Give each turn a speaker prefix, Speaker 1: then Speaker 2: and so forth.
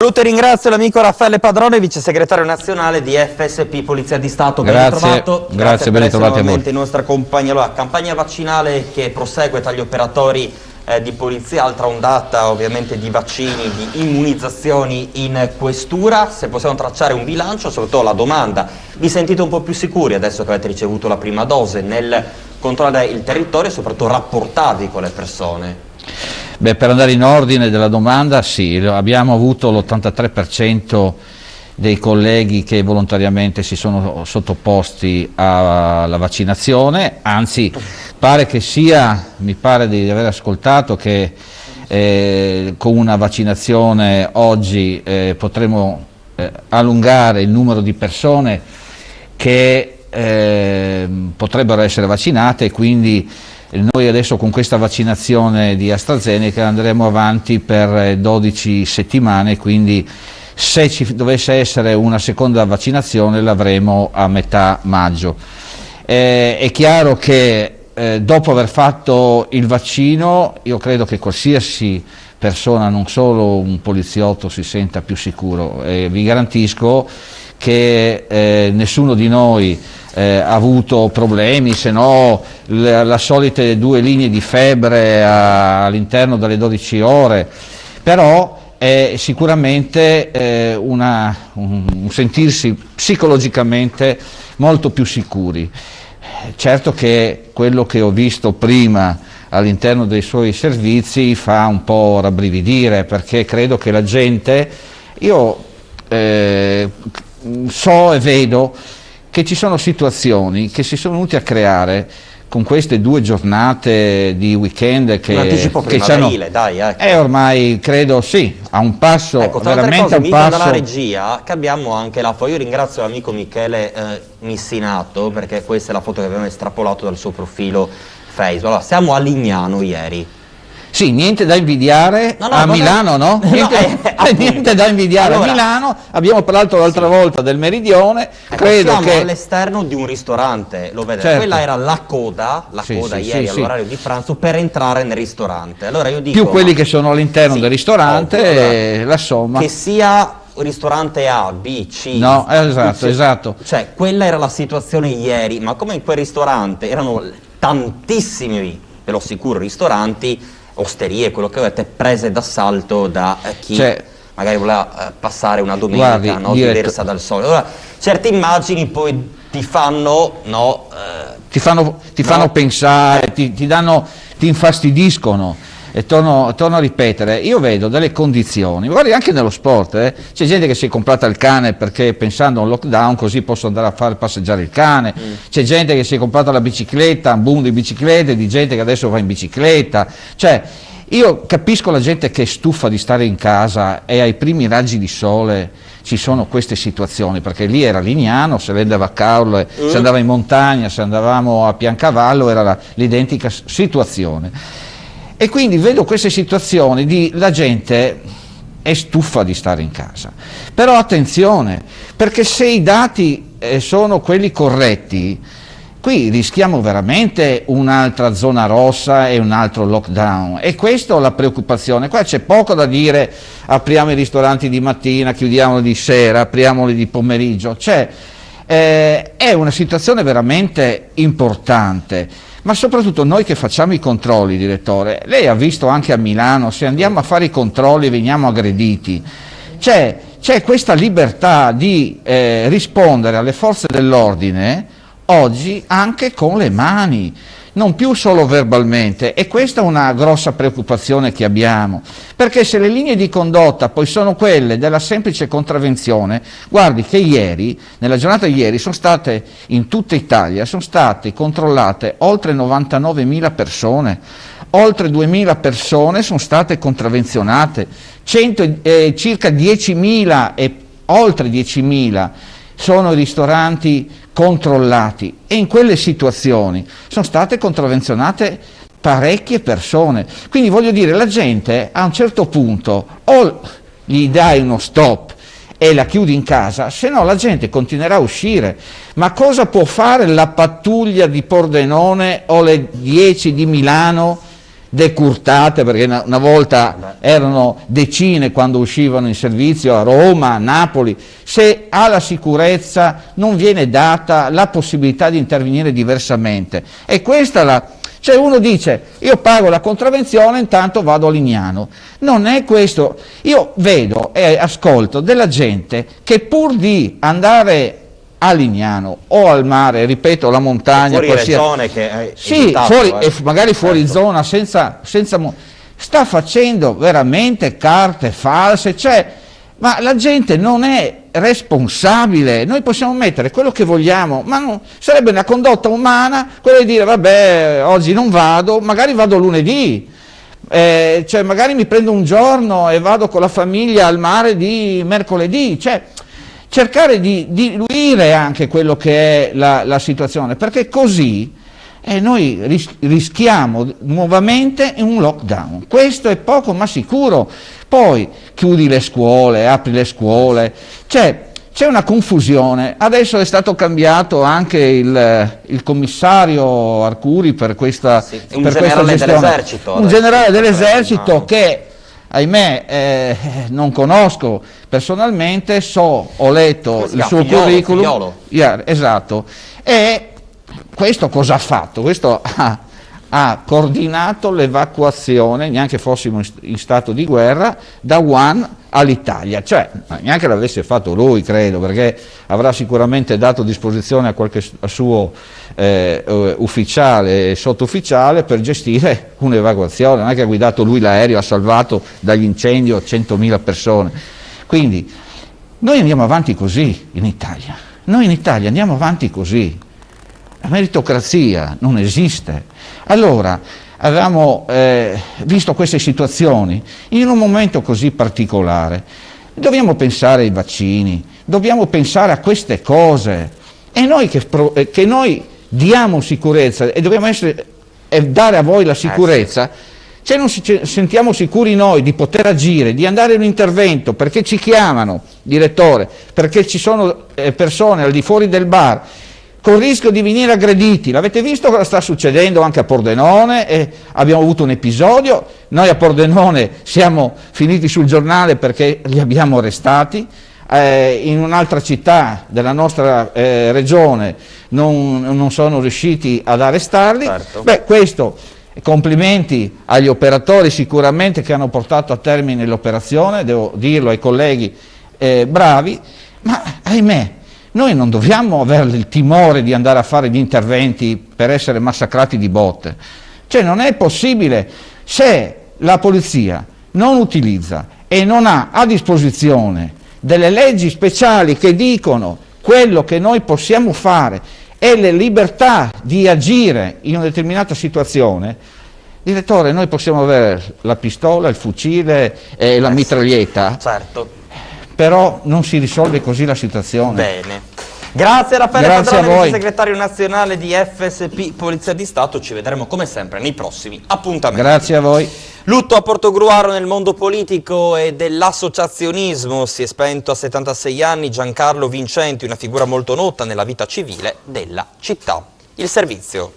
Speaker 1: Saluto e ringrazio l'amico Raffaele Padrone, vice segretario nazionale di FSP Polizia di Stato.
Speaker 2: Grazie, grazie, ben ritrovati a voi.
Speaker 1: In nostra compagnia. Allora, campagna vaccinale che prosegue tra gli operatori di polizia, altra ondata ovviamente di vaccini, di immunizzazioni in questura. Se possiamo tracciare un bilancio, soprattutto la domanda: vi sentite un po' più sicuri adesso che avete ricevuto la prima dose nel controllare il territorio e soprattutto rapportarvi con le persone?
Speaker 2: Beh, per andare in ordine della domanda, sì, abbiamo avuto l'83% dei colleghi che volontariamente si sono sottoposti alla vaccinazione, anzi mi pare di aver ascoltato che con una vaccinazione oggi potremo allungare il numero di persone che potrebbero essere vaccinate, e quindi noi adesso con questa vaccinazione di AstraZeneca andremo avanti per 12 settimane, quindi se ci dovesse essere una seconda vaccinazione l'avremo a metà maggio. È chiaro che dopo aver fatto il vaccino io credo che qualsiasi persona, non solo un poliziotto, si senta più sicuro, e vi garantisco che nessuno di noi ha avuto problemi, se no la solite 2 linee di febbre all'interno delle 12 ore, però è sicuramente un sentirsi psicologicamente molto più sicuri. Certo che quello che ho visto prima all'interno dei suoi servizi fa un po' rabbrividire, perché credo che la gente, io so e vedo che ci sono situazioni che si sono venute a creare con queste 2 giornate di weekend che
Speaker 1: un anticipo primaverile, dai, ecco.
Speaker 2: Ormai credo sì, a un passo,
Speaker 1: ecco,
Speaker 2: veramente a un
Speaker 1: passo.
Speaker 2: Dalla
Speaker 1: regia che abbiamo anche la foto. Io ringrazio l'amico Michele Missinato, perché questa è la foto che abbiamo estrapolato dal suo profilo Facebook. Allora, siamo a Lignano ieri.
Speaker 2: Sì, niente da invidiare a Milano, no? Niente da invidiare a Milano. Abbiamo parlato l'altra volta del Meridione. Credo
Speaker 1: siamo
Speaker 2: che
Speaker 1: all'esterno di un ristorante, lo vedete,
Speaker 2: certo.
Speaker 1: Quella era la coda ieri all'orario di pranzo per entrare nel ristorante. Allora io dico,
Speaker 2: più quelli che sono all'interno del ristorante, la somma.
Speaker 1: Che sia ristorante A, B, C.
Speaker 2: No, esatto.
Speaker 1: Cioè, quella era la situazione ieri, ma come in quel ristorante erano tantissimi, ve lo assicuro, ristoranti, osterie, quello che avete, prese d'assalto da chi magari voleva passare una domenica diversa dal solito. Allora, certe immagini poi ti fanno
Speaker 2: pensare, ti infastidiscono. E torno a ripetere, io vedo delle condizioni, magari anche nello sport, c'è gente che si è comprata il cane perché pensando a un lockdown così posso andare a far passeggiare il cane, c'è gente che si è comprata la bicicletta, un boom di biciclette, di gente che adesso va in bicicletta, cioè io capisco la gente che è stufa di stare in casa e ai primi raggi di sole ci sono queste situazioni, perché lì era Lignano, se andava a Caorle, se andava in montagna, se andavamo a Piancavallo era l'identica situazione. E quindi vedo queste situazioni la gente è stufa di stare in casa. Però attenzione, perché se i dati sono quelli corretti, qui rischiamo veramente un'altra zona rossa e un altro lockdown. E questa è la preoccupazione. Qua c'è poco da dire, apriamo i ristoranti di mattina, chiudiamoli di sera, apriamoli di pomeriggio. È una situazione veramente importante. Ma soprattutto noi che facciamo i controlli, direttore, lei ha visto anche a Milano, se andiamo a fare i controlli veniamo aggrediti, c'è questa libertà di rispondere alle forze dell'ordine oggi anche con le mani, non più solo verbalmente, e questa è una grossa preoccupazione che abbiamo, perché se le linee di condotta poi sono quelle della semplice contravvenzione, guardi che ieri, nella giornata di ieri, sono state in tutta Italia, sono state controllate oltre 99.000 persone, oltre 2.000 persone sono state contravvenzionate, circa 10.000 e oltre 10.000 sono i ristoranti controllati, e in quelle situazioni sono state contravvenzionate parecchie persone. Quindi voglio dire, la gente a un certo punto o gli dai uno stop e la chiudi in casa, se no la gente continuerà a uscire. Ma cosa può fare la pattuglia di Pordenone o le 10 di Milano decurtate, perché una volta erano decine quando uscivano in servizio a Roma, a Napoli. Se alla sicurezza non viene data la possibilità di intervenire diversamente, e questa la... Cioè uno dice, io pago la contravvenzione, intanto vado a Lignano. Non è questo. Io vedo e ascolto della gente che pur di andare a Lignano o al mare, ripeto, la montagna,
Speaker 1: fuori regione che è
Speaker 2: sì,
Speaker 1: evitato,
Speaker 2: fuori, e magari fuori
Speaker 1: certo.
Speaker 2: zona, sta facendo veramente carte false, cioè, ma la gente non è responsabile. Noi possiamo mettere quello che vogliamo, ma non, sarebbe una condotta umana quella di dire vabbè, oggi non vado, magari vado lunedì, cioè magari mi prendo un giorno e vado con la famiglia al mare di mercoledì, cioè cercare di diluire anche quello che è la situazione, perché così noi rischiamo nuovamente un lockdown. Questo è poco ma sicuro. Poi chiudi le scuole, apri le scuole, c'è una confusione. Adesso è stato cambiato anche il commissario Arcuri per questa,
Speaker 1: sì,
Speaker 2: per questa gestione. Un generale dell'esercito che, ahimè, non conosco personalmente, ho letto il suo curriculum. Esatto. E questo cosa ha fatto? Questo ha coordinato l'evacuazione, neanche fossimo in stato di guerra, da Wuhan all'Italia, cioè neanche l'avesse fatto lui, credo, perché avrà sicuramente dato disposizione a qualche suo ufficiale e sottufficiale per gestire un'evacuazione. Non è che ha guidato lui l'aereo, ha salvato dagli incendi 100.000 persone. Quindi noi andiamo avanti così in Italia, andiamo avanti così. La meritocrazia non esiste. Allora, avevamo visto queste situazioni in un momento così particolare. Dobbiamo pensare ai vaccini, dobbiamo pensare a queste cose. E noi che noi diamo sicurezza e dobbiamo dare a voi la sicurezza, se non ci sentiamo sicuri noi di poter agire, di andare in un intervento, perché ci chiamano, direttore, perché ci sono persone al di fuori del bar, con il rischio di venire aggrediti. L'avete visto cosa sta succedendo anche a Pordenone? Abbiamo avuto un episodio, noi a Pordenone siamo finiti sul giornale perché li abbiamo arrestati, in un'altra città della nostra regione non sono riusciti ad arrestarli.
Speaker 1: Certo.
Speaker 2: Beh, questo, complimenti agli operatori sicuramente che hanno portato a termine l'operazione, devo dirlo ai colleghi bravi, ma ahimè, noi non dobbiamo avere il timore di andare a fare gli interventi per essere massacrati di botte. Cioè non è possibile, se la polizia non utilizza e non ha a disposizione delle leggi speciali che dicono quello che noi possiamo fare e le libertà di agire in una determinata situazione, direttore, noi possiamo avere la pistola, il fucile e la mitraglietta.
Speaker 1: Certo.
Speaker 2: Però non si risolve così la situazione.
Speaker 1: Bene. Grazie Raffaele
Speaker 2: Grazie
Speaker 1: Padrone,
Speaker 2: a voi.
Speaker 1: segretario nazionale di FSP Polizia di Stato. Ci vedremo come sempre nei prossimi appuntamenti.
Speaker 2: Grazie a voi.
Speaker 1: Lutto a Portogruaro nel mondo politico e dell'associazionismo. Si è spento a 76 anni Giancarlo Vincenti, una figura molto nota nella vita civile della città. Il servizio.